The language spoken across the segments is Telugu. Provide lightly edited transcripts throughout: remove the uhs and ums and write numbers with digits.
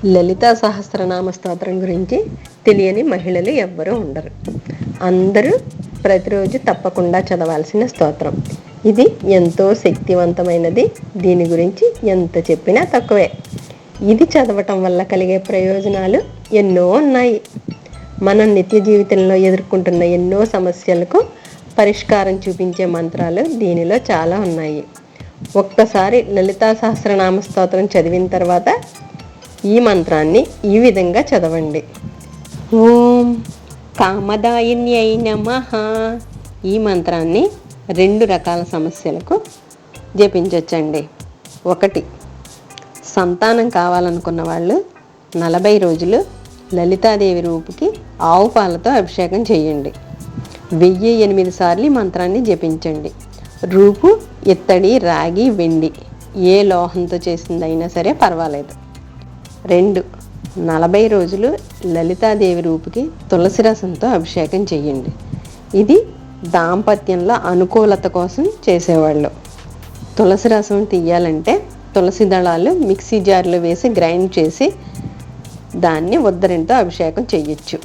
లలితా సహస్రనామ స్తోత్రం గురించి తెలియని మహిళలు ఎవ్వరూ ఉండరు. అందరూ ప్రతిరోజు తప్పకుండా చదవాల్సిన స్తోత్రం. ఇది ఎంతో శక్తివంతమైనది. దీని గురించి ఎంత చెప్పినా తక్కువే. ఇది చదవటం వల్ల కలిగే ప్రయోజనాలు ఎన్నో ఉన్నాయి. మనం నిత్య జీవితంలో ఎదుర్కొంటున్న ఎన్నో సమస్యలకు పరిష్కారం చూపించే మంత్రాలు దీనిలో చాలా ఉన్నాయి. ఒక్కసారి లలితా సహస్రనామ స్తోత్రం చదివిన తర్వాత ఈ మంత్రాన్ని ఈ విధంగా చదవండి. ఓం కామదాయిన్యై నమః. ఈ మంత్రాన్ని 2 రకాల సమస్యలకు జపించవచ్చండి. 1, సంతానం కావాలనుకున్న వాళ్ళు 40 రోజులు లలితాదేవి రూపుకి ఆవు పాలతో అభిషేకం చేయండి. 1008 సార్లు ఈ మంత్రాన్ని జపించండి. రూపు ఇత్తడి, రాగి, వెండి ఏ లోహంతో చేసిందైనా సరే పర్వాలేదు. 2, 40 రోజులు లలితాదేవి రూపుకి తులసి రసంతో అభిషేకం చేయండి. ఇది దాంపత్యంలో అనుకూలత కోసం చేసేవాళ్ళు. తులసి రసం తీయాలంటే తులసి దళాలు మిక్సీ జార్లో వేసి గ్రైండ్ చేసి దాన్ని ఉద్దరంతో అభిషేకం చేయొచ్చు.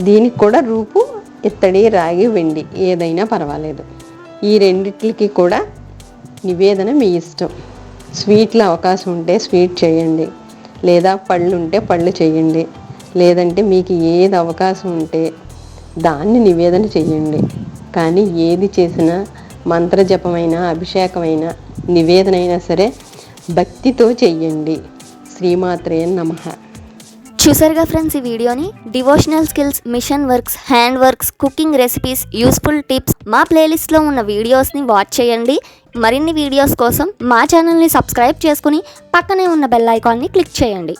దీనికి కూడా రూపు ఇత్తడి, రాగి, వెండి ఏదైనా పర్వాలేదు. ఈ రెండిట్లకి కూడా నివేదన మీ ఇష్టం. స్వీట్లో అవకాశం ఉంటే స్వీట్ చేయండి, లేదా పళ్ళు ఉంటే పళ్ళు చేయండి, లేదంటే మీకు ఏది అవకాశం ఉంటే దాన్ని నివేదన చేయండి. కానీ ఏది చేసినా మంత్రజపమైనా అభిషేకమైనా నివేదన అయినా సరే భక్తితో చెయ్యండి. శ్రీమాత్రే నమః. చూసారుగా ఫ్రెండ్స్, ఈ వీడియోని devotional skills, machine works, hand works, cooking recipes, useful tips మా ప్లేలిస్ట్లో ఉన్న వీడియోస్ని వాచ్ చేయండి. మరిన్ని వీడియోస్ కోసం మా ఛానల్ని సబ్స్క్రైబ్ చేసుకుని పక్కనే ఉన్న బెల్ ఐకాన్ని క్లిక్ చేయండి.